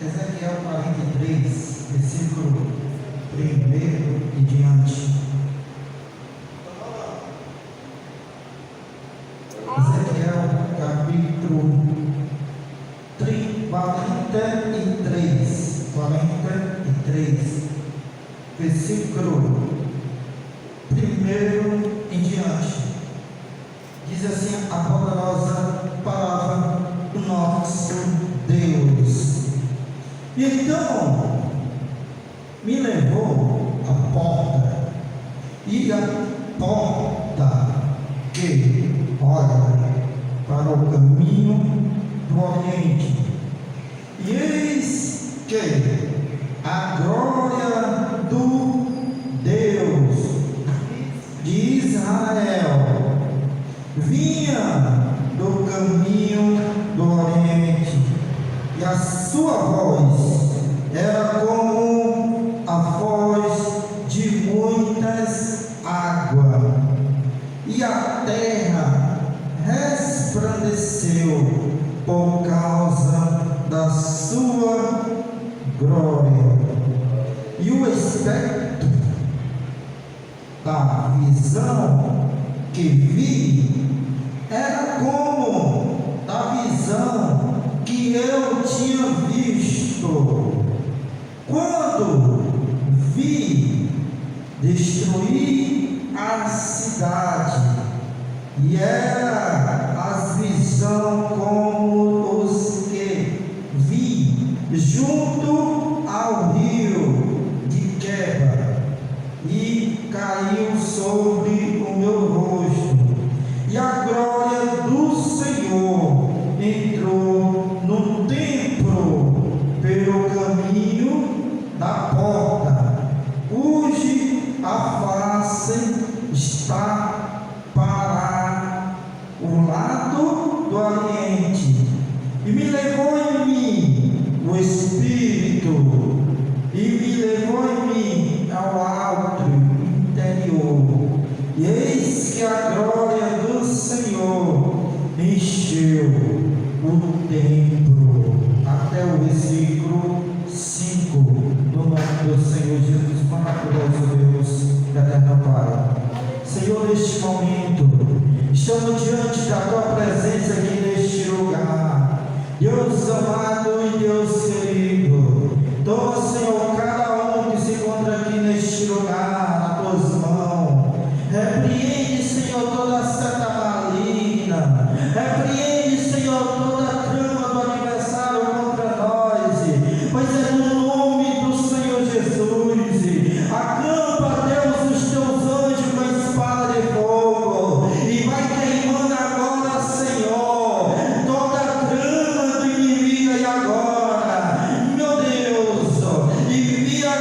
Ezequiel 43, versículo 1 e diante. Ezequiel capítulo 43, versículo 1 em diante. Diz assim a poderosa palavra do nosso Deus. Então me levou à porta, e a porta que olha para o caminho do Oriente, e eis que a glória do Deus de Israel vinha do caminho do Oriente, e a sua voz era como a voz de muitas águas, e a terra resplandeceu por causa da sua glória. E o aspecto da visão que vi era como da visão que eu tinha visto quando vi destruir a cidade, e era a visão como os que vi junto ao rio de Queba, e caiu sobre o meu rosto, e a glória do Senhor entrou no templo pelo caminho da porta, cuja a face está para o lado do Oriente, e me levou em mim o Espírito, e me levou em mim ao alto interior, e eis que a glória do Senhor encheu o templo. Até o versículo 5, no nome do Senhor Jesus, maravilhoso Deus, eterno Pai. Senhor, neste momento, estamos diante da Tua presença aqui neste lugar. Deus amado e Deus querido, toma, Senhor, cada um que se encontra aqui neste lugar, nas Tuas mãos. Repreende, Senhor, toda seta maligna. Repreende, Senhor, toda a trama do adversário contra nós, pois é no nome do Senhor Jesus. Acampa, Deus, os Teus anjos com a espada de fogo, e vai queimando agora, Senhor, toda a trama do inimigo. E agora, meu Deus, envia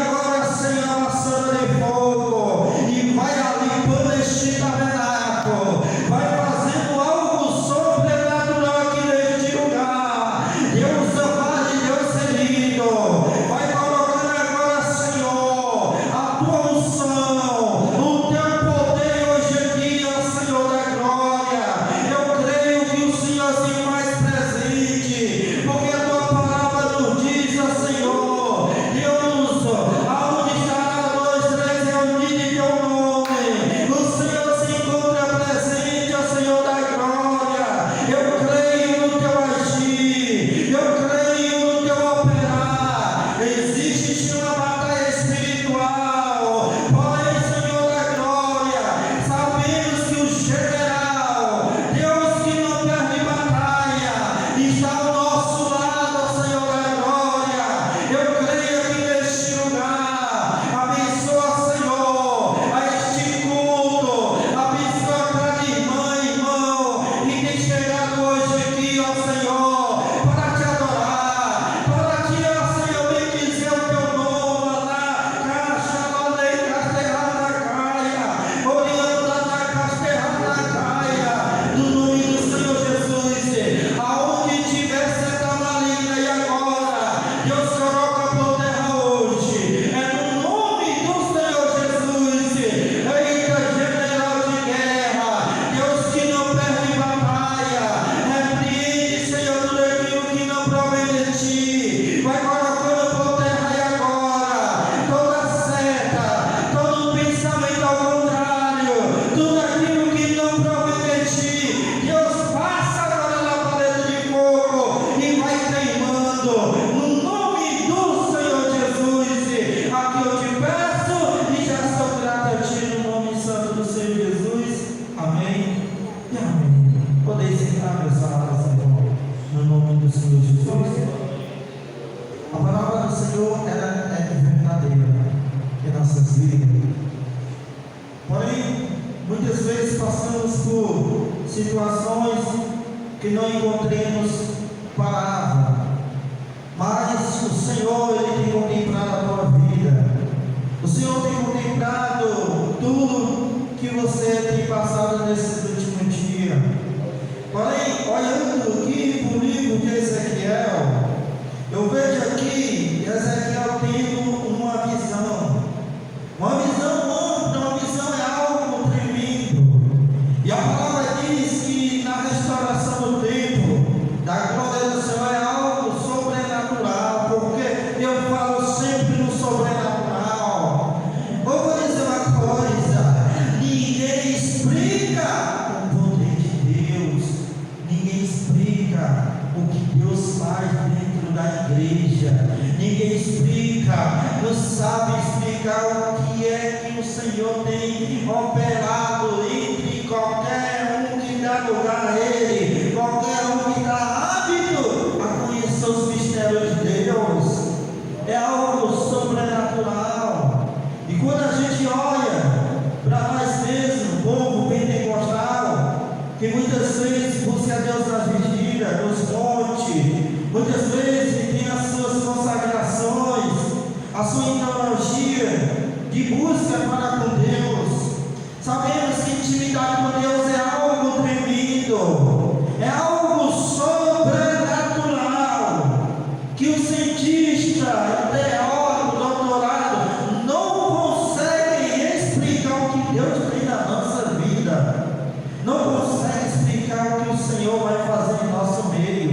nossas vidas. Porém, muitas vezes passamos por situações que não encontremos palavra, mas o Senhor, Ele tem contemplado a tua vida. O Senhor tem contemplado tudo que você tem passado nesses últimos dias. Porém, olhando aqui para o livro de Ezequiel, eu vejo aqui Ezequiel tendo uma visão ampla, uma visão é algo tremendo. E a palavra diz que na restauração do templo, da glória do Senhor, é algo sobrenatural, porque eu falo sempre no sobrenatural. Eu vou dizer uma coisa: ninguém explica o poder de Deus, ninguém explica o que Deus faz dentro da igreja, ninguém explica, não sabe explicar o que é que o Senhor tem operado entre qualquer um que dá lugar a Ele, qualquer um que dá hábito a conhecer os mistérios de Deus. É algo sobrenatural. E quando a gente olha para nós mesmos, povo pentecostal, que muitas vezes busca Deus nas vigílias, nos montes, muitas vezes tem as suas consagrações, a sua ideologia de busca para com Deus, sabemos que intimidade com Deus é algo tremendo, é algo sobrenatural, que o cientista, o teórico, o doutorado não conseguem explicar o que Deus tem na nossa vida, não consegue explicar o que o Senhor vai fazer em nosso meio.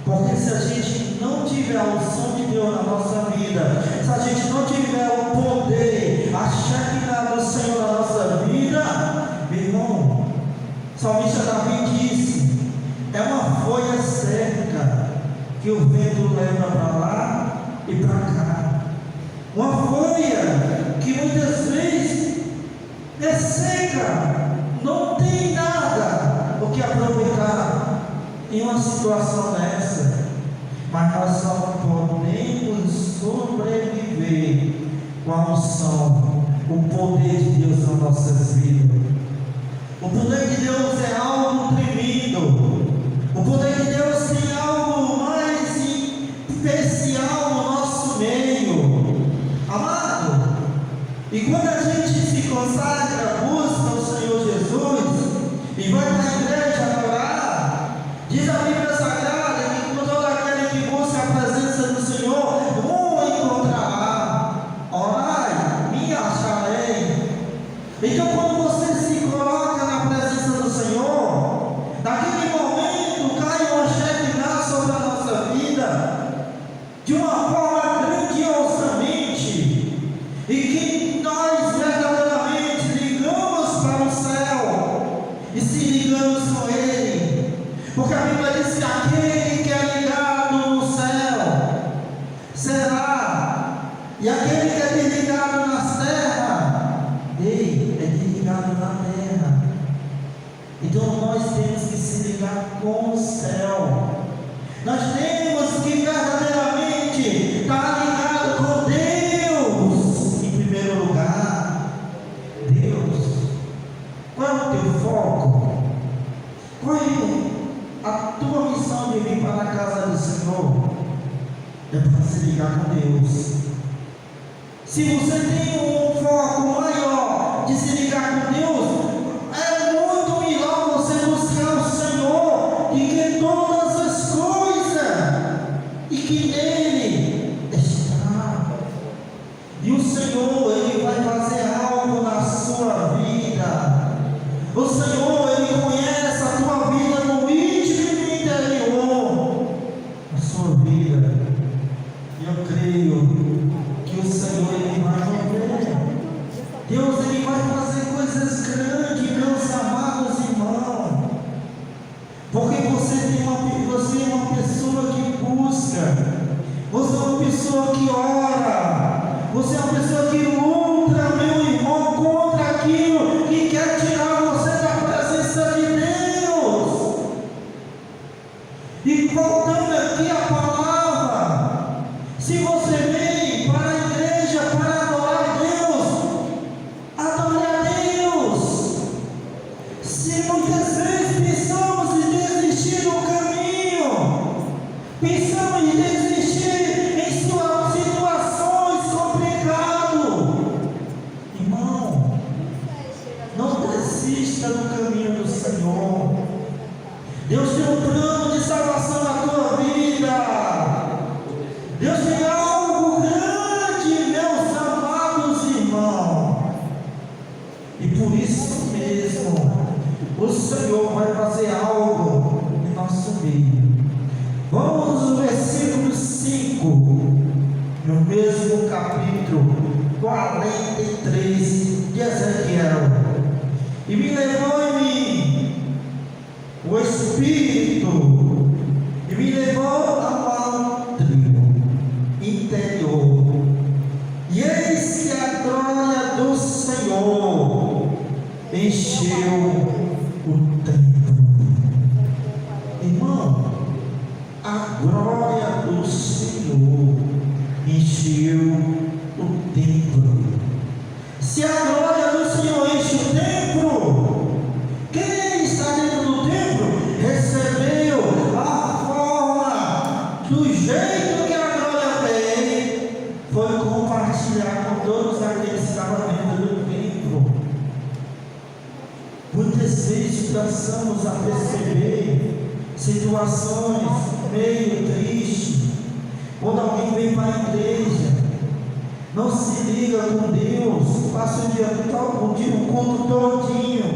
Porque se a gente não tiver a unção de Deus na nossa vida, se a gente não tiver o poder, a Shekinah do Senhor na nossa vida, meu irmão, o salmista Davi disse: é uma folha seca que o vento leva para lá e para cá. Uma folha que muitas vezes é seca, não tem nada o que aproveitar em uma situação dessa, mas nós só podemos sobreviver com a unção, o poder de Deus nas nossas vidas. O poder de Deus é algo tremendo. O poder de Deus tem algo mais especial no nosso meio, amado. E quando a gente se consagra, busca o Senhor Jesus e vai para a igreja adorar, diz a Bíblia Sagrada que todo aquele que busca a presença do Senhor o encontrará. Orai, me acharei. Então, quando você se coloca na presença do Senhor, naquele momento cai uma Shekinah sobre a nossa vida de uma forma grandiosamente, e que nós verdadeiramente ligamos para o céu e se ligamos com Ele, porque a Bíblia diz que aquele que é ligado no céu será, e aquele que é desligado na terra, ei, é desligado na terra. Então nós temos que se ligar com o céu, nós temos que verdadeiramente estar ligado com Deus em primeiro lugar. Deus, qual é o teu foco? Qual é a tua missão de vir para a casa do Senhor? É para se ligar com Deus. Se você tem um foco maior de se ligar com Deus, é muito melhor você buscar o Senhor e que todas as coisas, e que nele está. E o Senhor, Ele vai fazer algo na sua vida. O Senhor, Ele conhece a tua vida no íntimo e interior, a sua vida. E eu creio que o Senhor, Ele vai mover. Deus, Ele vai fazer coisas grandes, meus amados irmãos. Porque você é uma pessoa que busca, você é uma pessoa que ora, você é uma pessoa que luta, meu irmão, contra aquilo que quer tirar você da presença de Deus. E voltando aqui a palavra, se você vem para a igreja para adorar Deus, capítulo 43 de Ezequiel. E me levou em mim o Espírito, e me levou ao átrio interior. E eis que a glória do Senhor encheu o templo. Irmão, a glória do Senhor encheu o templo. Se a glória do Senhor enche o templo, quem está dentro do templo recebeu a forma, do jeito que a glória veio, foi compartilhar com todos aqueles que estavam dentro do templo. Muitas vezes passamos a perceber situações meio tristes, quando alguém vem para a igreja, não se liga com Deus, passa o culto todinho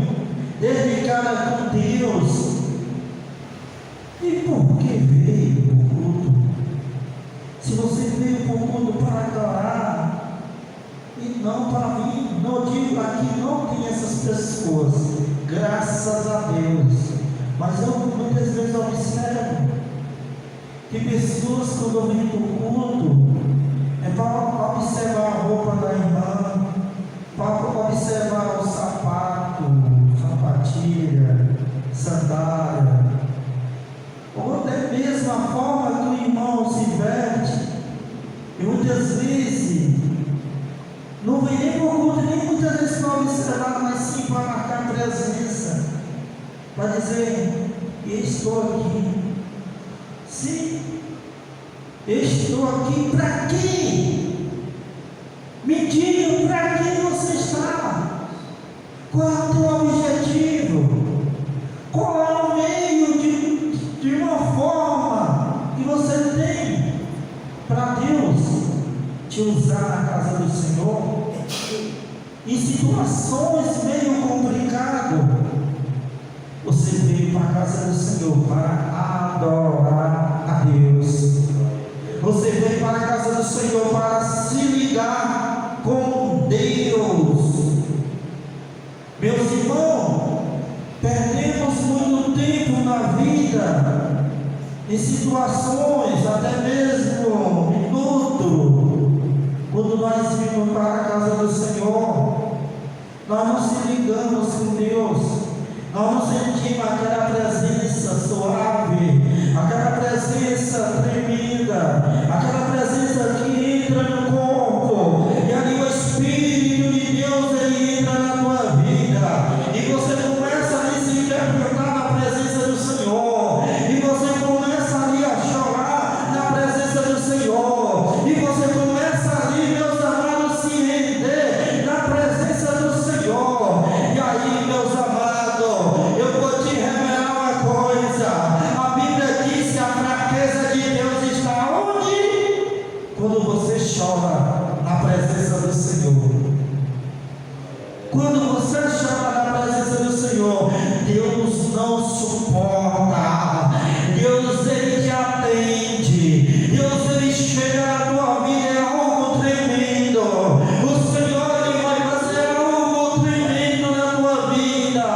dedicado com Deus. E por que veio para o culto? Se você veio para o culto para adorar e não para mim, não digo aqui, não tem essas pessoas, graças a Deus. Mas eu muitas vezes observo que pessoas, quando vêm para o culto, é para observar a roupa da irmã, para observar o sapato, sapatilha, sandália, ou até mesmo a forma que o irmão se veste. E muitas vezes não vem nem para o culto, nem muitas vezes para observar, mas sim para marcar presença, para dizer: estou aqui. Sim, estou aqui para quê? Me diga para quem você está. Qual é o teu objetivo? Qual é o meio de uma forma que você tem para Deus te usar na casa do Senhor? Em situações meio complicadas, você veio para a casa do Senhor para adorar a Deus. Você veio para a casa do Senhor para se ligar com Deus. Meus irmãos, perdemos muito tempo na vida, em situações, até mesmo minutos, quando nós vimos para a casa do Senhor, nós não se ligamos com Deus. Nós não sentimos aquela presença suave, aquela presença tremenda, aquela presença que entra no corpo, e ali o Espírito de Deus, ele entra na tua vida, e você começa ali a se interpretar na presença do Senhor, e você começa ali a chorar na presença do Senhor, e você começa ali, meus amados, se render na presença do Senhor. E aí, meus amados, eu vou te revelar uma coisa. A Bíblia diz que a fraqueza de Deus está onde? Quando você chora na presença do Senhor. Quando você chora na presença do Senhor, Deus não suporta. Deus, ele te atende. Deus, ele chega na tua vida, é algo tremendo. O Senhor, ele vai fazer algo tremendo na tua vida.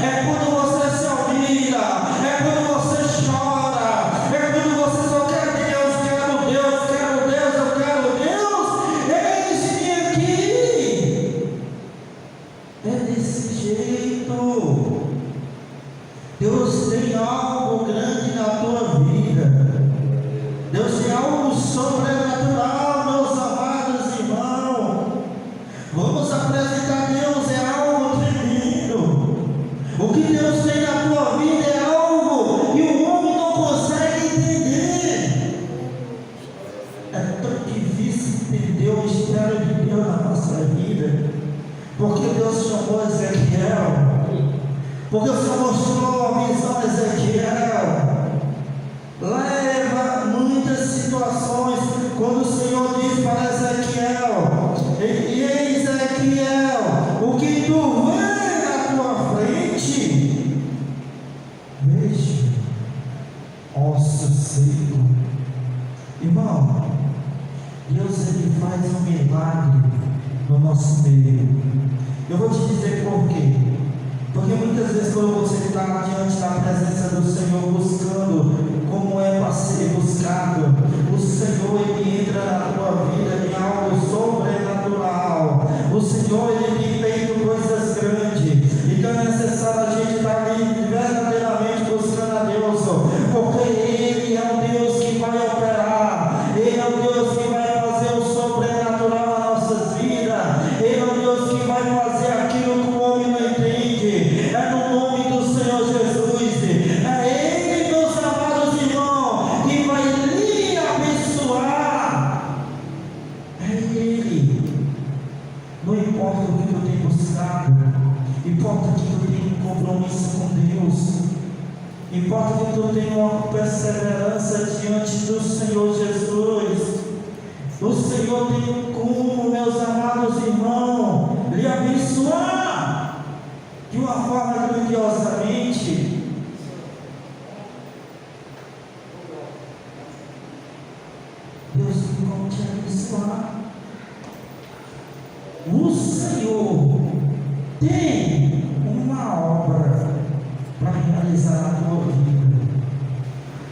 É quando você se humilha, é quando você chora, é quando você só quer Deus, quero Deus, quero Deus, eu quero Deus. Eis-me aqui. É desse jeito. Deus tem algo grande na tua vida. Deus tem algo sobrenatural, meus amados irmãos. Vamos apresentar a Deus, é algo tremendo. O que Deus tem na tua vida é algo que o homem não consegue entender. É tão difícil entender o mistério de Deus na nossa vida, porque Deus chamou Ezequiel, porque o Senhor mostrou a visão a Ezequiel. Leva muitas situações, quando o Senhor diz para Ezequiel: e Ezequiel, o que tu vê na tua frente, veja osso seco. Irmão, Deus, ele faz um milagre no nosso meio. Eu vou te dizer por quê. Porque muitas vezes quando você está diante da presença do Senhor buscando como é para ser buscado, o Senhor ele entra na tua vida em algo sobrenatural. O Senhor ele tem feito coisas grandes. Então é necessário a gente estar ali verdadeiramente buscando a Deus, porque Ele é um Deus que vai operar, Ele é um Deus que vai fazer o sobrenatural nas nossas vidas, Ele é um Deus que vai fazer aquilo que o homem não entende. É no nome do Senhor Jesus, é Ele, meus amados irmãos, que vai lhe abençoar. É Ele. Não importa o que tu tem buscado, importa que tu tenha um compromisso com Deus, importa que tu tenha uma perseverança diante do Senhor Jesus. O Senhor tem como, meus amados irmãos, lhe abençoar de uma forma grandiosamente. Deus tem como te abençoar. O Senhor tem uma obra para realizar na tua vida.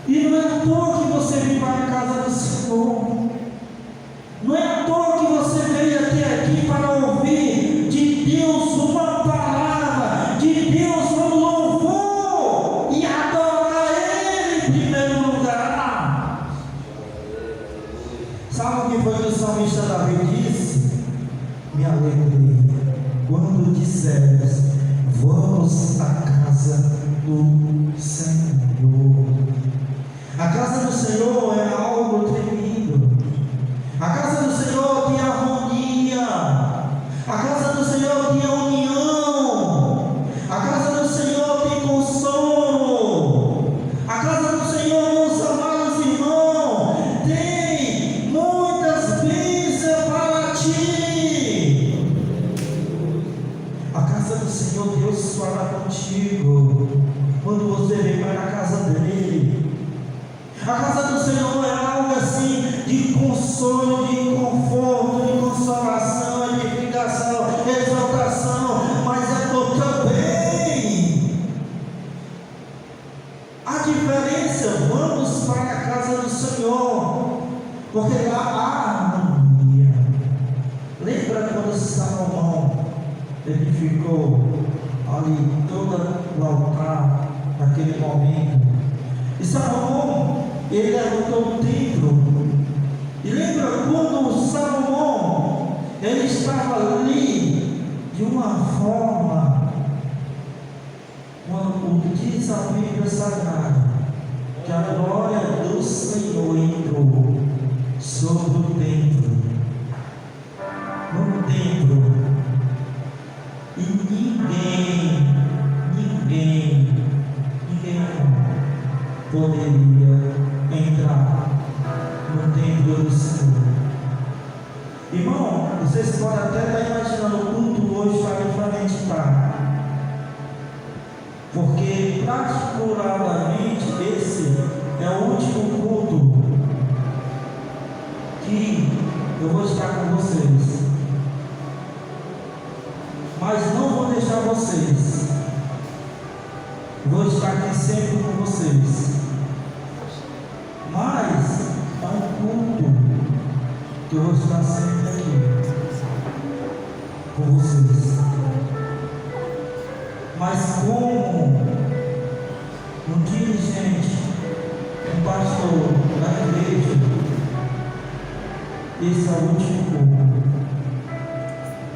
E não é à toa que você veio para a casa do Senhor. Não é à toa que você veio até aqui para ouvir de Deus uma palavra, de Deus um louvor e adorar Ele em primeiro lugar. Sabe o que foi que o salmista Davi disse? Me alegrei quando disseres: vamos à casa do Senhor. A casa do Senhor é algo tremendo. A casa do Senhor tem harmonia. A casa do Senhor tem união. A casa do Senhor tem consolo. A casa do Senhor, meus amados irmãos, tem muitas bênçãos para ti. A casa do Senhor, Deus fala contigo quando você vem para a casa dele. A casa do Senhor é algo assim de consolo, de conforto, de consolação, edificação, exaltação, mas é também a diferença. Vamos para a casa do Senhor, porque lá há harmonia. Lembra quando Salomão edificou ali todo o altar naquele momento? E Salomão, ele levantou o templo. E lembra quando Salomão, ele estava ali de uma forma, quando diz a Bíblia Sagrada, que a glória do Senhor entrou sobre o templo. No templo. E ninguém poderia entrar no templo do Senhor. Irmão, vocês podem até estar imaginando o culto hoje está diferente, tá? Porque particularmente esse é o último culto que eu vou estar com vocês. Mas não vou deixar vocês. Vou estar aqui sempre com vocês. Mas é um culto que eu vou estar sempre aqui com vocês. Mas como um dirigente, um pastor da igreja, esse é o último culto.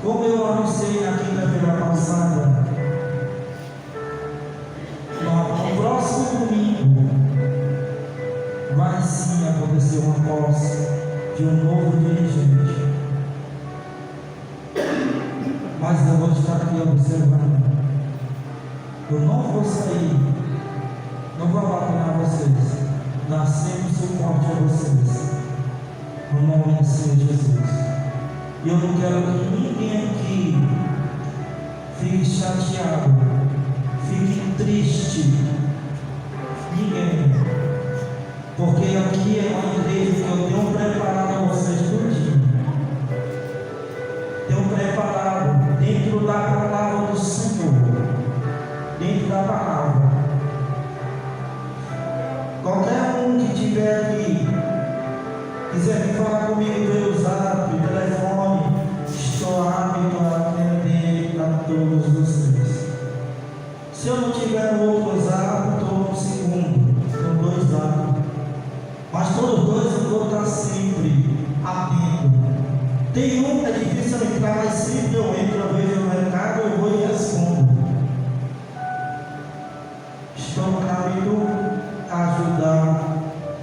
Como eu anunciei na quinta-feira passada, no próximo domingo vai sim acontecer uma posse de um novo dirigente. Mas eu vou estar aqui observando. Eu não vou sair, não vou abandonar vocês, dar sempre suporte a vocês, no nome do Senhor Jesus. E eu não quero que ninguém aqui fique chateado, fique triste. Ninguém. Porque aqui é uma igreja que eu tenho preparado a vocês tudinho. Tenho dentro da palavra do Senhor, dentro da palavra. Qualquer um que estiver aqui, quiser vir falar comigo pelo zap, telefone, estou apto a atender a todos vocês. Se eu não tiver no outro zap, estou no segundo, no 2 zap. Mas todos dois eu vou estar sempre atento. Tem um que é difícil entrar, mas sempre eu entro, eu vejo o recado, eu vou e respondo. Estou apto a ajudar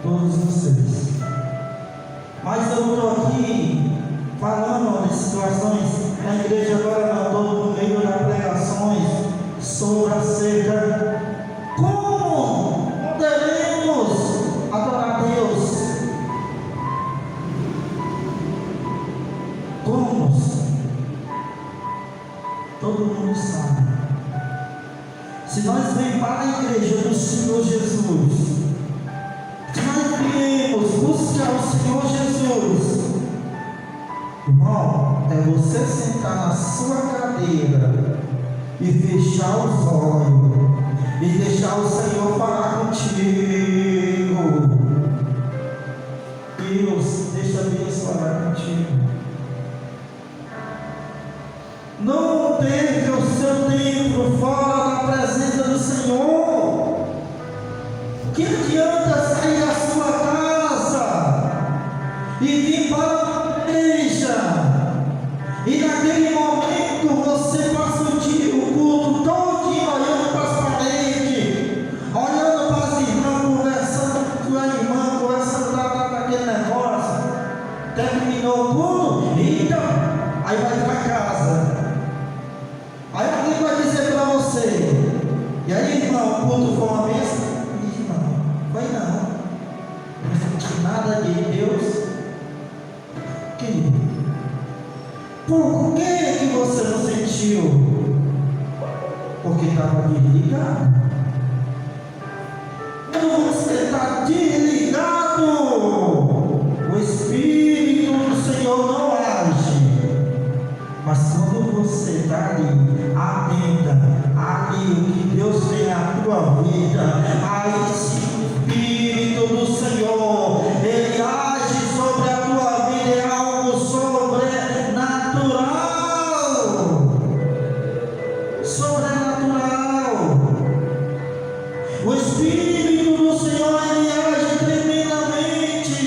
todos vocês. Mas eu estou aqui falando de situações, a igreja agora não, estou no meio das pregações sobre acerca como poderemos adorar a Deus. Como? Todo mundo sabe. Se nós vem para a igreja do Senhor Jesus, se nós viemos buscar o Senhor Jesus, irmão, é você sentar na sua cadeira e fechar os olhos e deixar o Senhor falar contigo. Deus, deixa Deus falar contigo. Não perca o seu tempo fora da presença do Senhor. Que adianta sair da sua casa e vir para a igreja, e naquele momento você passa o culto todinho olhando para as paredes, olhando para as irmãs, conversando com a irmã, conversando daquele negócio. Terminou o culto, então, aí vai para casa. Aí alguém vai dizer para você: e aí, irmão, o culto foi uma bênção? Irmão, foi não. Não senti nada de Deus. Que? Por que você não sentiu? Porque estava desligado. Quando você está desligado, o Espírito do Senhor não age. Mas quando você está ali, atenta ali o que Deus tem na tua vida, aí esse Espírito do Senhor, ele age sobre a tua vida, é algo sobrenatural. Sobrenatural. O Espírito do Senhor, ele age tremendamente.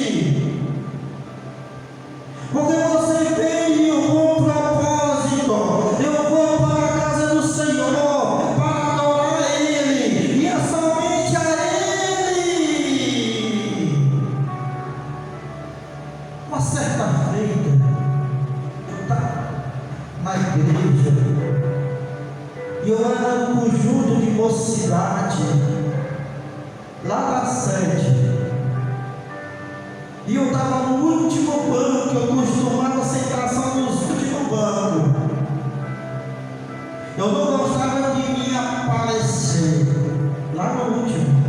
Porque você veio com um propósito. Eu vou para a casa do Senhor para adorar a Ele, e é somente a Ele. Uma certa feita, eu estava na igreja e eu era no conjunto de mocidade lá da sede. E eu estava no último banco, eu costumava sentar só nos últimos bancos. Eu não gostava de me aparecer lá no último.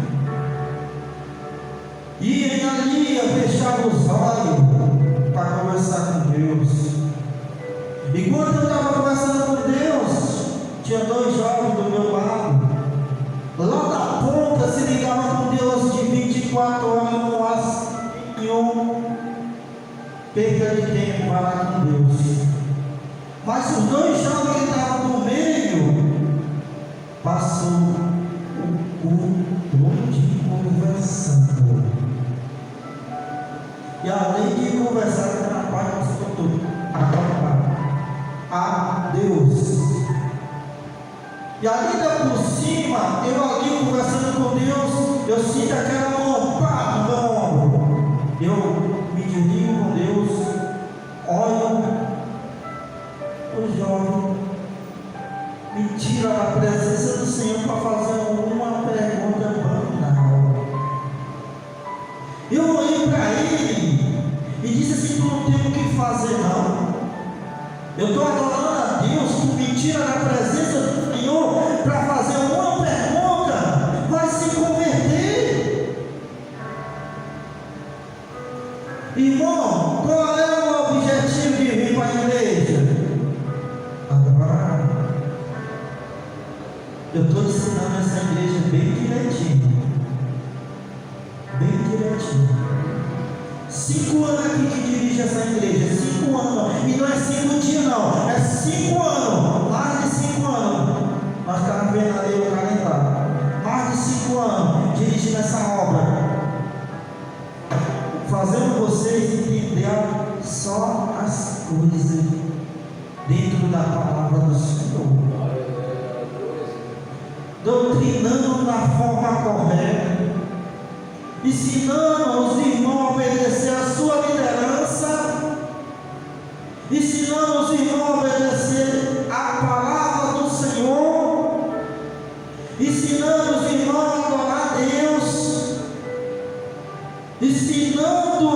E ali eu fechava os olhos para conversar com Deus. E quando eu estava conversando com Deus, tinha 2 jovens do meu lado. Lá da ponta se ligava com Deus de 24 horas no ar. Perda de tempo para lá com Deus. Mas os 2 jovens que estavam no meio passou o culto todo conversando. E além de conversar, na parte do tudo, a Deus. E ainda por cima, eu ali conversando com Deus, eu sinto aquela mão, pá, no meu ombro. Eu me dirigo com Deus, olho o jovem, me tira da presença do Senhor para fazer uma pergunta banal. Eu olhei para ele e disse assim: tu não tem o que fazer não. Eu estou adorando a Deus, tu me tira da presença do Senhor para fazer uma pergunta, vai se converter. Irmão, qual é o objetivo de vir para a igreja? Adorar Eu estou ensinando essa igreja bem direitinho. Bem direitinho. 5 anos aqui que dirige essa igreja. 5 anos. E não é 5 dias não. É 5 anos. Mais de 5 anos. Nós estamos vendo ali o calendário. Mais de 5 anos dirigindo essa obra. Fazendo vocês entenderem só as coisas dentro da palavra do Senhor. Doutrinando da forma correta, ensinando os irmãos a obedecer a sua liderança, ensinando os irmãos a obedecer a palavra do Senhor, ensinando os irmãos a adorar a Deus, ensinando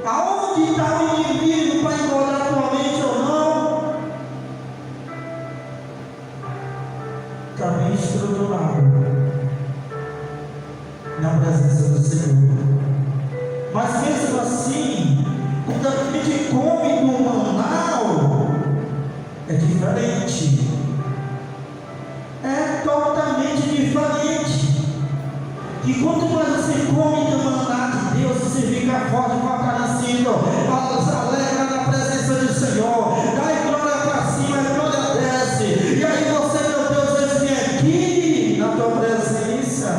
aonde está o inimigo para engordar a tua mente ou não. Está bem estruturado na presença do Senhor. Mas mesmo assim, quando a gente come do manau, é diferente. É totalmente diferente. E quando você come do maná de Deus, você fica forte, fortalecido, alegra na presença do Senhor, dá glória para cima, a glória desce. E aí você, meu Deus, vem aqui na tua presença.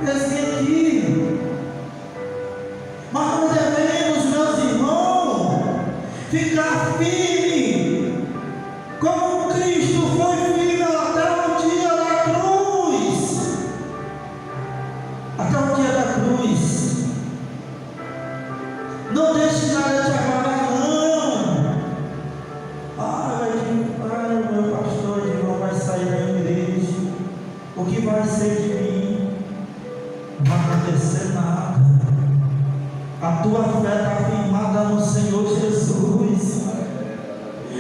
Vem aqui. Mas não devemos, meus irmãos, ficar firme, como Cristo foi firme até o dia da cruz. Até o dia da cruz. Não deixe nada te agarrar, não. Ai, meu pastor, irmão, vai sair da igreja. O que vai ser de mim? Não vai acontecer nada. A tua fé está firmada no Senhor Jesus.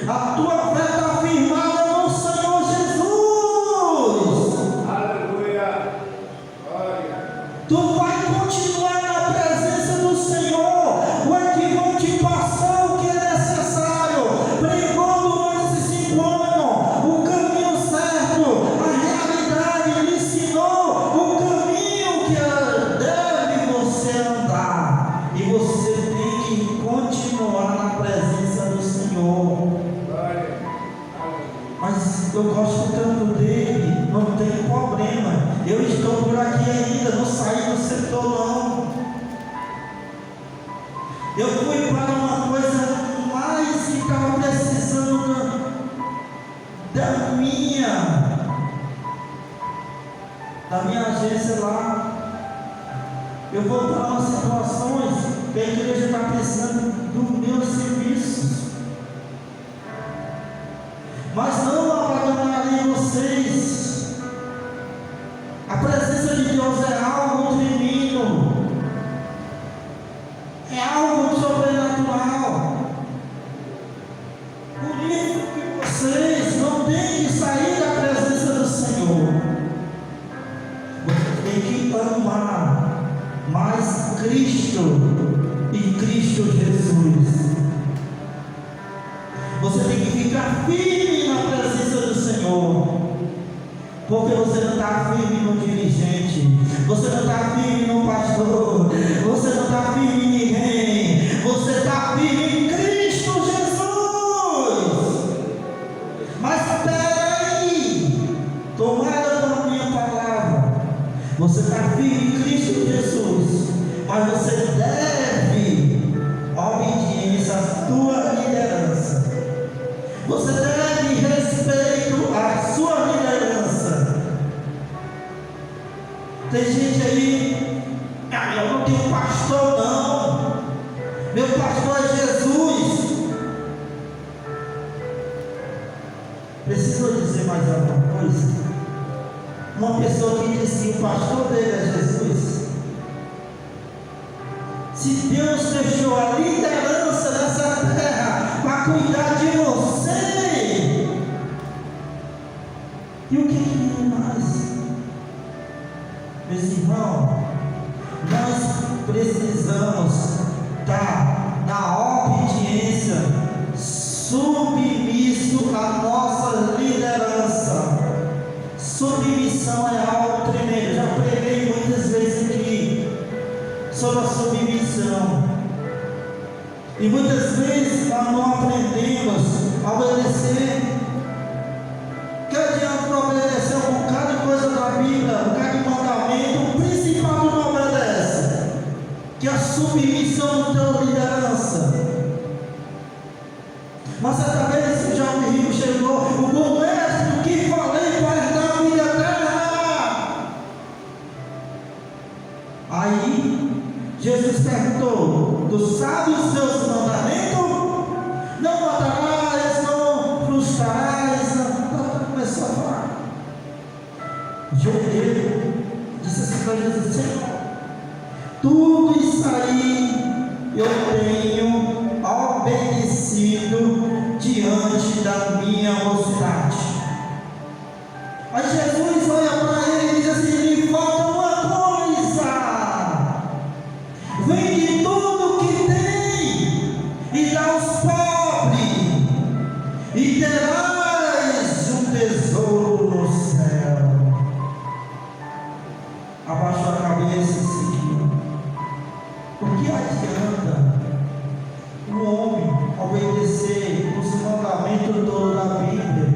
A tua fé está firmada no Senhor Jesus. Aleluia. Glória. Tu vai continuar na presença do Senhor. Vai que vão te passar o que é necessário. Pregou durante esses 5 anos o caminho certo, a realidade. Ele ensinou o caminho que deve você andar. E você tem que continuar na presença do Senhor. Glória. Mas eu gosto tanto dele, não tem problema. Eu estou por aqui ainda, não saí do setor não. Eu fui para uma coisa mais que estava precisando da minha agência lá. Eu vou para umas situações que a igreja está precisando dos meus serviços. Mas não abandonarei vocês. A presença de Deus é algo tremendo, é algo sobrenatural. Por isso que vocês não têm que sair da presença do Senhor. Você tem que amar mais Cristo e Cristo Jesus. Você tem que ficar firme na presença do Senhor. Porque você não está firme no dirigente, você não está firme no pastor, você não está firme em ninguém, você está firme em Cristo Jesus. Mas espera aí, tomada com a minha palavra, você está firme em Cristo Jesus, mas você deve obediência à tua liderança. Você deve respeito à sua liderança. Tem gente aí, eu não tenho pastor não, meu pastor é Jesus. Preciso dizer mais alguma coisa? Uma pessoa que diz que o pastor dele é Jesus. Se Deus deixou a liderança dessa terra para cuidar de você, e o que é mais? Meus irmãos, nós precisamos estar na obediência, submisso à nossa Submissão é algo tremendo. Já preguei muitas vezes aqui sobre a submissão. E muitas vezes nós não aprendemos a obedecer. Que adianta obedecer um bocado de coisa da Bíblia, um bocado de mandamento, o principal tu não obedece, que é a submissão da tua liderança. Mas certa vez o jovem rico chegou, o bom mestre, o que falei para herdar a vida eterna? Aí Jesus perguntou: tu sabe os teus mandamentos? Não matarás, não frustrarás. Começou a falar. Ele disse assim para Jesus: Senhor, tudo isso aí eu tenho obedecido diante da minha mocidade. Aí Jesus olha para ele e diz assim: me falta uma coisa. Vende tudo que tem e dá aos pobres, e terás um tesouro no céu. Abaixou a cabeça e seguiu. O que adianta o homem obedecer os mandamentos todos da Bíblia,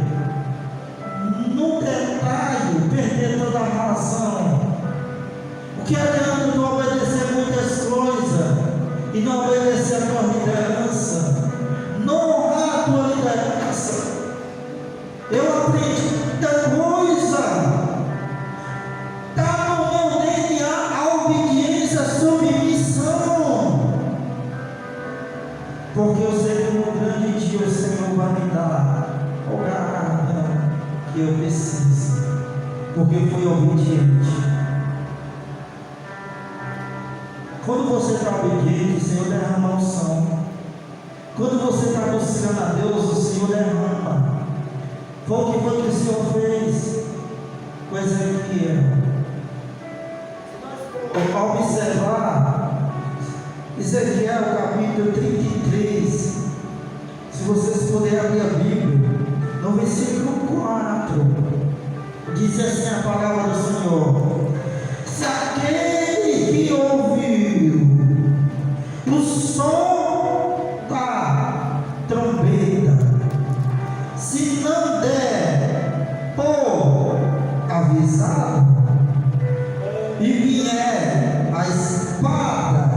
num detalhe perder toda a razão? O que adianta tu obedecer muitas coisas e não obedecer a tua liderança, não honrar a tua liderança? Eu aprendi muita coisa. Está no meu DNA a obediência, a submissão. Porque eu sei que no grande dia o Senhor vai me dar o galardão que eu preciso, porque fui obediente. Quando você está obediente, o Senhor derrama a unção. Quando você está buscando a Deus, o Senhor derrama. Foi o que o Senhor fez com Ezequiel. Ao observar Ezequiel capítulo 33, se vocês puderem abrir a Bíblia, no versículo 4, diz assim a palavra do Senhor: se aquele que ouviu o som da trombeta, se não der por avisado, e vier a espada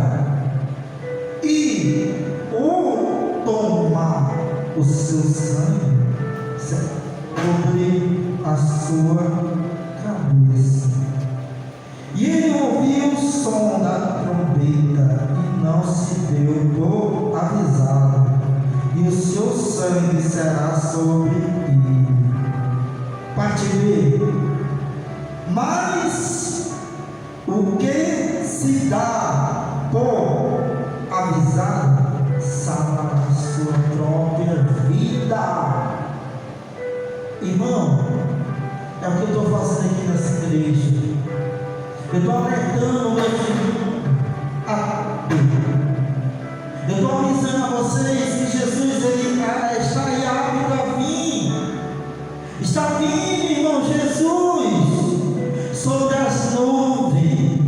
e o tomar o seu sangue sobre a sua cabeça, e ele ouviu o som da trombeta e não se deu por avisado, e o seu sangue será sobre ele. Parte B. Mas o que se dá por avisado salva a sua própria vida. Irmão, é o que eu estou fazendo aqui nessa igreja. Eu estou alertando o meu filho a eu estou avisando a vocês que Jesus ele está aí apto a vir. Está vindo, irmão, Jesus sobre as nuvens.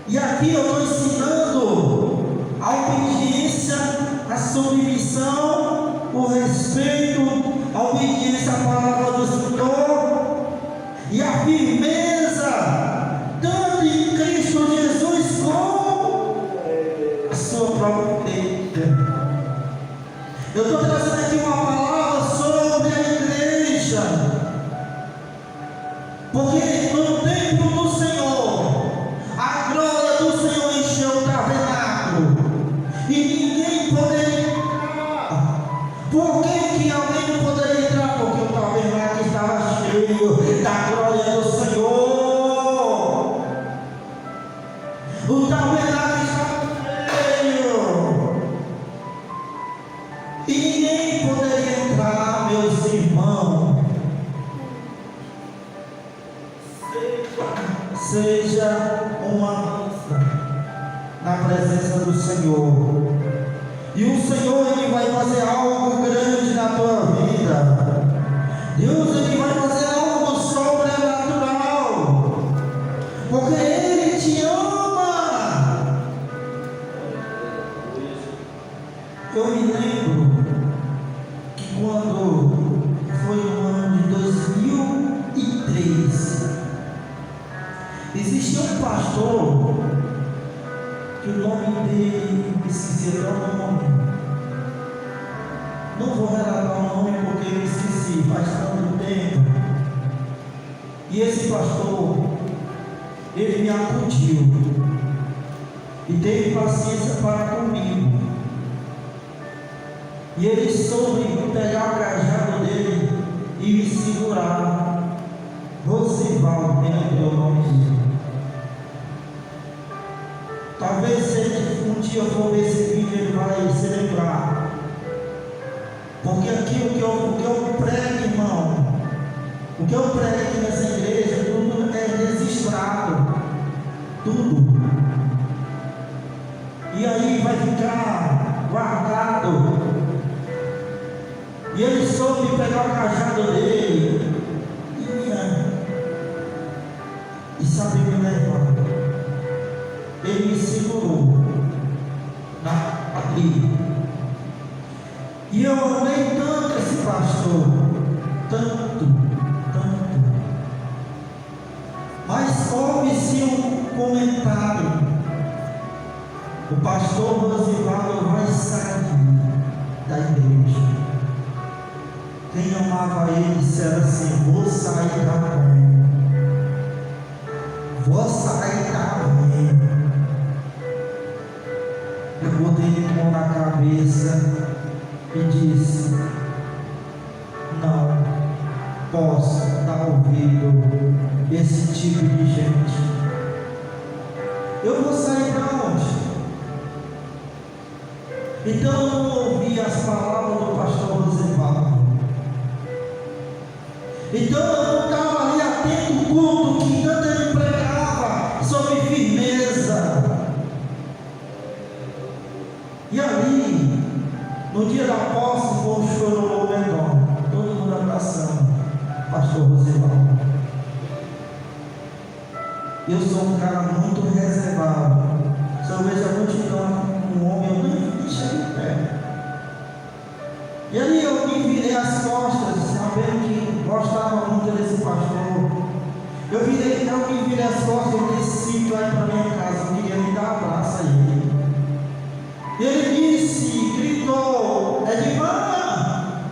E aqui eu estou ensinando a obediência, a submissão, o respeito, a obediência à palavra do Senhor e a firmeza, tanto em Cristo Jesus como a sua própria vida. Eu estou trazendo aqui uma palavra sobre a igreja, porque no templo do Senhor, a glória do Senhor encheu o tabernáculo, e ninguém poderia entrar. Por que alguém não poderia entrar? Porque o tabernáculo estava cheio da glória do Senhor. O tabernáculo estava cheio, e ninguém poderia entrar, meus irmãos. Seja uma dança na presença do Senhor, e o Senhor ele vai fazer algo grande na tua vida. Deus ele vai fazer algo Eu me lembro que quando foi no ano de 2003, existia um pastor que o nome dele, esqueci até o nome. Não vou relatar o nome porque eu esqueci, faz tanto tempo. E esse pastor, ele me acudiu e teve paciência para comigo. E ele soube pegar o cajado dele e me segurar. Rosivaldo, me lembrou o nome dele. Talvez se ele um dia for ver esse vídeo, ele vai se lembrar. Porque aquilo que eu prego, irmão, o que eu prego aqui nessa igreja, tudo é registrado. Tudo. E aí vai ficar guardado. E ele soube pegar o cajado dele e sabe me levar. Ele me segurou na briga. E eu amei tanto esse pastor, tanto. Mas houve-se um comentário: o pastor Rosivaldo vai sair da igreja. Quem amava ele disseram assim: vou sair também. Vou sair também. Eu botei a mão na cabeça e disse: não posso dar ouvido a esse tipo de gente. Eu vou sair para onde? Então eu não ouvi as palavras do pastor Rosivaldo. Então eu não estava ali atento ao culto que tanto ele pregava sobre firmeza. E ali, no dia da posse, foi um chororô menor, todo mundo abraçando pastor Rosivaldo. Eu sou um cara muito reservado. Se eu vejo a multidão, um homem, eu nem chego perto. E ali eu me virei as costas, sabendo que gostava muito desse pastor. Eu me virei as costas e desci para ir para minha casa. Eu queria me dar um abraço a ele. Ele disse, gritou: Edivan,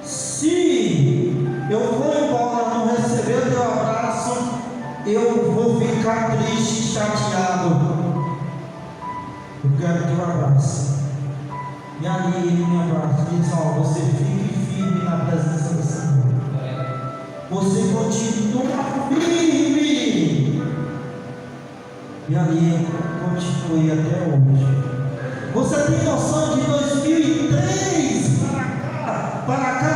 se eu vou embora, não receber o teu abraço, eu vou ficar triste e chateado. Eu quero teu abraço. E ali ele me abraça e diz: ó, você fique firme na presença do Senhor. Você continua firme. E ali eu continuei até hoje. Você tem noção de 2003 para cá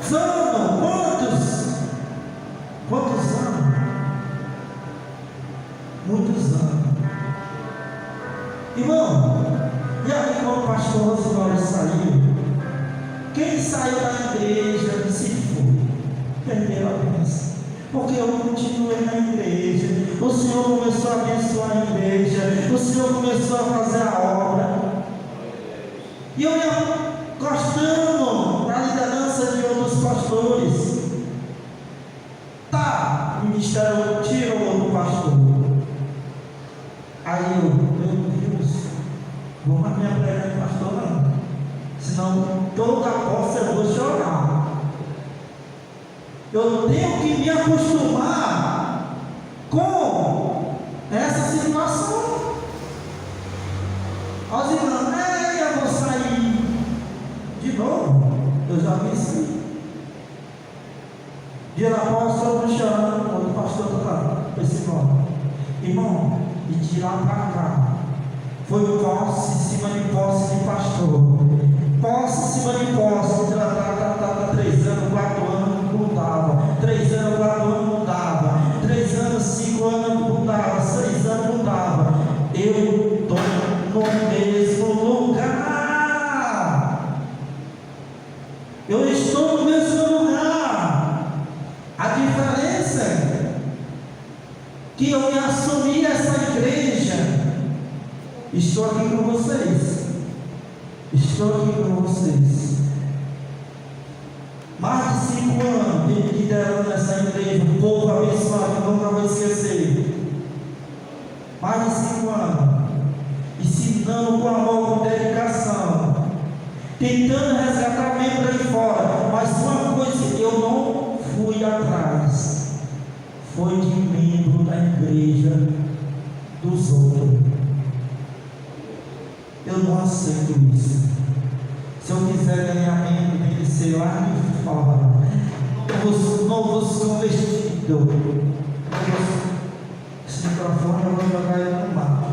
está anos? Quantos anos? Muitos anos. Irmão, e aí quando o pastor Rosivaldo saiu, quem saiu da igreja se foi, perdeu a bênção. Porque eu continuei na igreja, o Senhor começou a abençoar a igreja, o Senhor começou a fazer a obra, e eu ia gostando da liderança de outros pastores. Tá, o ministério tirou do pastor. Aí eu, meu Deus, vou mais me apregar de pastor não, senão toda posse eu vou chorar. Eu tenho que me acostumar com essa situação. Os irmãos, eu vou sair de novo. Eu já venci. Dia após, estou me chorando. Outro pastor está lá, esse irmão, e de lá para cá, foi posse em cima de posse de pastor. Posse em cima de posse. Tá 3 anos, 4 anos, não dava. 3 anos, 4 anos, não dava. 3 anos, 5 anos, não dava. 6 anos, não dava. Eu estou no mesmo lugar. Eu estou no mesmo lugar. A diferença é que eu me assumi essa igreja Estou aqui com vocês. Estou aqui com vocês. Mais de 5 anos liderando essa igreja, um povo abençoado que nunca vou esquecer. Mais de 5 anos, ensinando com amor, com dedicação, tentando resgatar membros aí fora, mas uma coisa que eu não fui atrás, foi de membro da igreja dos outros. Eu não aceito isso. Se eu quiser ganhar membro, tem que ser lá de fora. Novos convertidos. Esse microfone eu vou jogar ele no mar.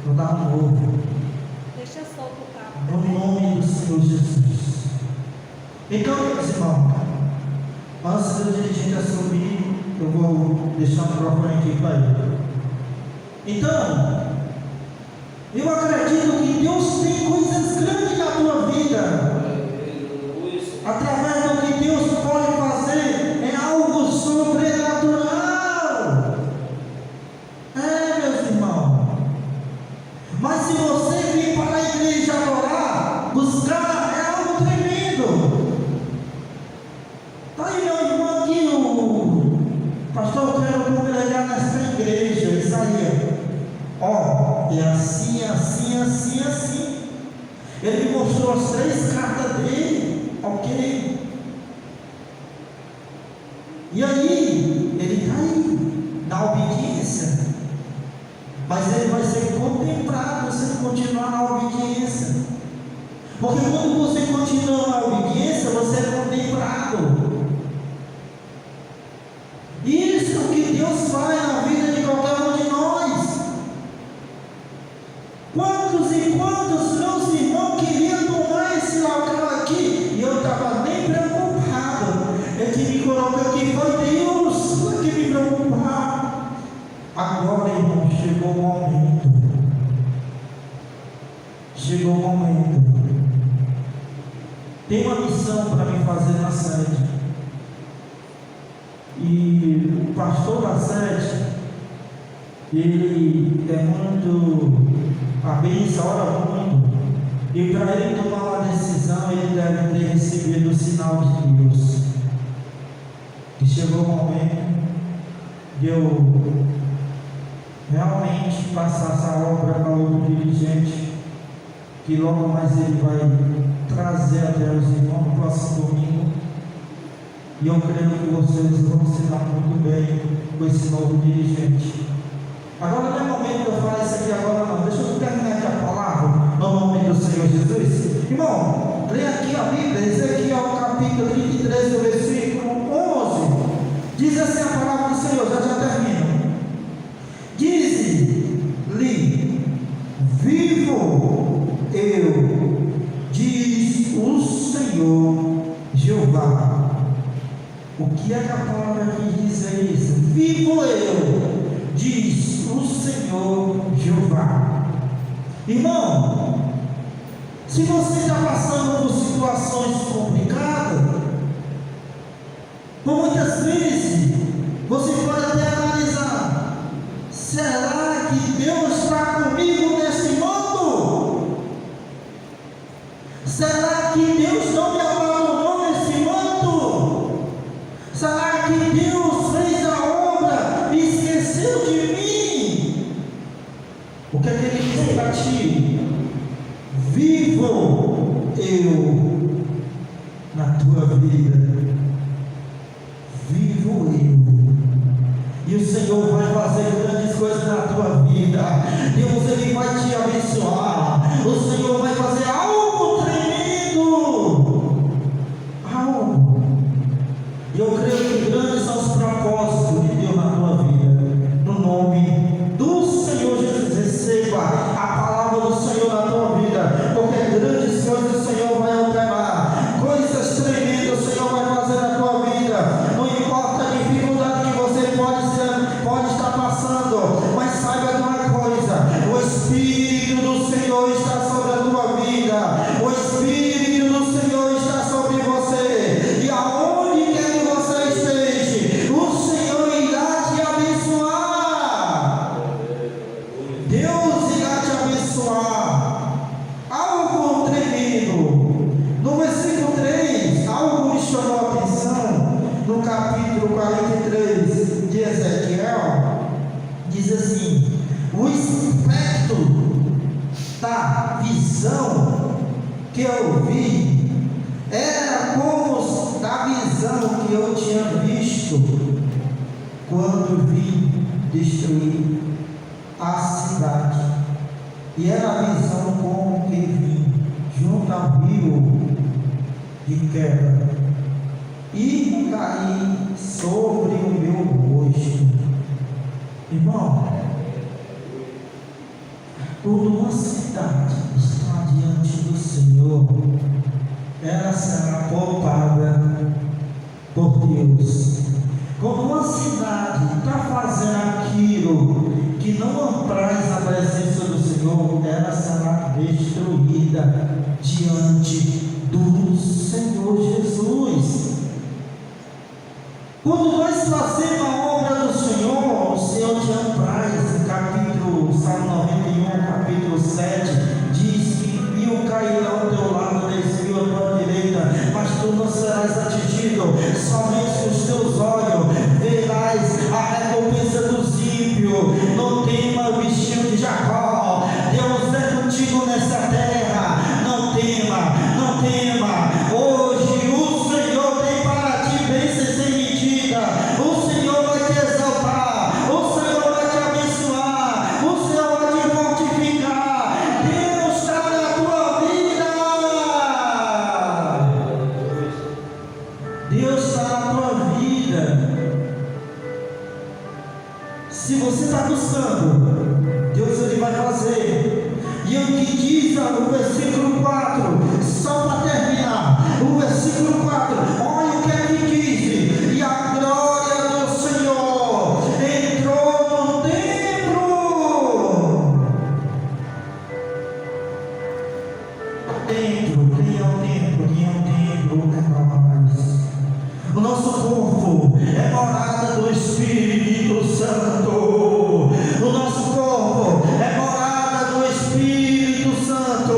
Vou dar um novo. Deixa solto o cabo. No nome do Senhor Jesus. Então, meus irmãos, antes do dirigente assumir, eu vou deixar o microfone aqui para ele. Então, eu acredito que Deus tem coisas grandes na tua vida. Através do que Deus pode fazer, é algo sobrenatural. Meus irmãos. Mas se você vir para a igreja adorar, buscar, é algo tremendo. Está aí, meu irmão, aqui o pastor, eu quero congregar nessa igreja. Isso aí, ó, é assim, assim, assim, assim. Ele me mostrou as 3 cartas dele, ok? E aí, ele está aí, na obediência. Mas ele vai ser contemplado se ele continuar na obediência. Porque quando você continua na obediência, você é contemplado. Isso que Deus faz na vida de qualquer um de nós. Quantos e quantos meus irmãos queriam tomar esse local aqui e eu estava nem preocupado. Ele que me colocou aqui foi Deus que me preocupar. Agora, irmão, chegou o momento. Chegou o momento. Tem uma missão para me fazer na sede. E o pastor da sede, ele é muito abençoa, ora muito. E para ele tomar uma decisão, ele deve ter recebido o sinal de Deus. E chegou o momento de eu realmente passar essa obra para outro dirigente, que logo mais ele vai trazer até os irmãos no próximo domingo. E eu creio que vocês vão se dar muito bem com esse novo dirigente. Agora não é momento de eu falar isso aqui agora não. Deixa eu terminar aqui a palavra no nome do Senhor Jesus. Irmão, leia aqui a Bíblia, Ezequiel capítulo 33, do versículo 11. Diz assim a palavra do Senhor, já termino. Diz-lhe, vivo eu, diz o Senhor Jeová. O que é que a palavra aqui diz é isso? Vivo eu, diz o Senhor Jeová. Irmão, se você está passando por situações complicadas, por muitas vezes você pode até analisar: será que Deus está comigo nesse mundo? Será que Deus não me abandonou nesse mundo? Será que Deus fez a obra e esqueceu de mim? O que é que ele diz para ti? Vivo eu na tua vida. Vivo eu. E o Senhor vai fazer grandes coisas na tua vida. Deus, Ele vai te abençoar. O Senhor vai fazer algo tremendo. Algo. E eu creio que grandes são os propósitos de Deus na tua vida. No nome do Senhor Jesus, receba a palavra do Senhor na tua vida. Porque grandes coisas o Senhor vai operar. Coisas tremendas o Senhor vai fazer na tua vida. Não importa a dificuldade que você pode estar passando, mas saiba de uma coisa: o visão que eu vi era como a visão que eu tinha visto quando vim destruir a cidade. E era a visão como que vim junto ao rio de queda e caí sobre o meu rosto. Irmão, toda uma cidade está diante do Senhor, ela será poupada por Deus. Quando uma cidade está fazendo aquilo que não apraz a presença do Senhor, ela será destruída diante do Senhor Jesus. Quando nós fazemos a obra do Senhor, o Senhor te apraz. Salmo 91, capítulo 7, diz que mil cairão ao teu lado, 10.000 à tua direita, mas tu não serás atingido. Somente com os teus olhos verás a recompensa dos ímpios. Não tema, bichinho de Jacó, Deus é contigo nessa terra. Não tema, não tema. Hoje o Senhor tem para ti bênçãos sem medida. O Senhor vai te exaltar, o Senhor vai te abençoar, o Senhor vai te fortificar. Deus está na tua vida. Deus está na tua vida. Se você está buscando, Deus ele vai fazer. E o que diz o versículo 4, só para terminar, o versículo 4, olha o que é que diz: e a glória do Senhor entrou no templo. Templo, quem é o templo? Quem é o templo? É nós. O nosso corpo é morada do Espírito Santo. O nosso corpo é morada do Espírito Santo.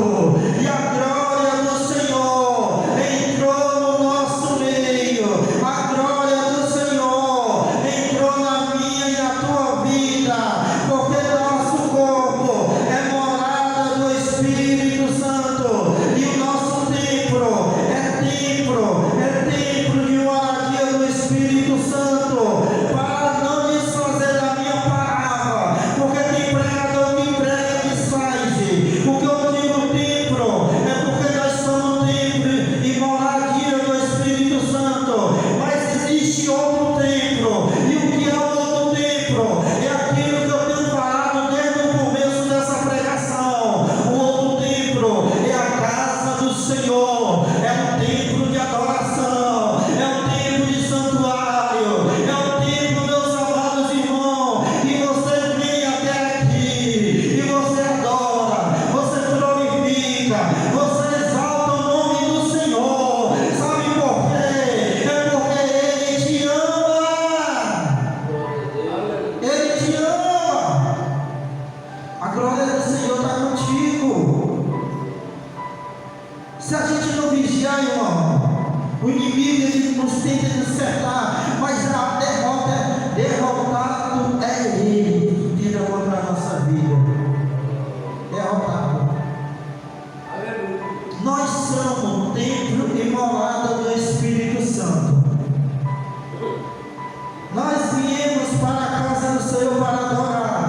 E a glória do Senhor entrou no nosso meio. A glória do Senhor entrou na minha e na tua vida. Porque nosso corpo é morada do Espírito Santo. E o nosso templo é templo de moradia do Espírito Santo. Para não desfazer da minha palavra, porque tem pregador que prega que desfaz. O que eu digo templo é porque nós somos templo e moradia do Espírito Santo. Mas existe outro templo. E o que é o outro templo? É aquilo que eu tenho falado desde o começo dessa pregação. O outro templo é a casa do Senhor. É um templo de adoração. É um templo de santuário. É um templo, meus amados irmãos. E você vem até aqui. E você adora. Você glorifica. Você exalta o nome do Senhor. Sabe por quê? É porque Ele te ama. Ele te ama. A glória do Senhor está contigo. Se a gente não vigiar, irmão, o inimigo ele nos tenta acertar, mas a derrotado é ele que tenta contra a nossa vida. Derrotado. Nós somos templo e morada do Espírito Santo. Nós viemos para a casa do Senhor para adorar.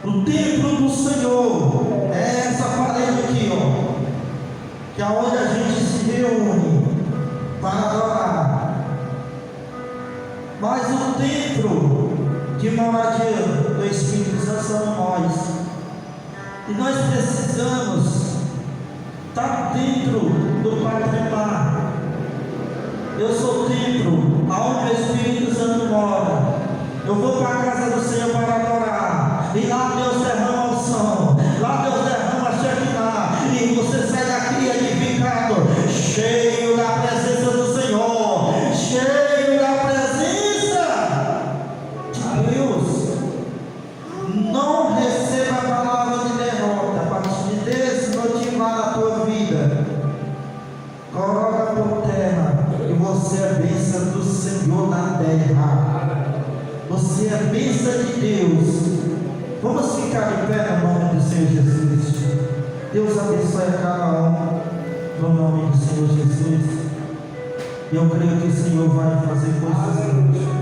O templo do Senhor é essa parede aqui, ó, que é onde a gente se reúne para adorar. Mas o templo de moradia do Espírito Santo somos nós. E nós precisamos estar dentro do patamar. Eu sou o templo aonde o Espírito Santo mora. Eu vou para a casa do Senhor para adorar. E lá Deus derrama a unção. Lá Deus derrama a Shekinah. E você sai daqui edificado, cheio da presença do Senhor. Cheio da presença de Deus. Não receba a palavra de derrota. A partir de desmotivar a tua vida, coloca por terra e você é bênção do Senhor na terra. Você é bênção de Deus. Vamos ficar de pé no nome do Senhor Jesus. Deus abençoe a cada um, no nome do Senhor Jesus. Eu creio que o Senhor vai fazer coisas grandes.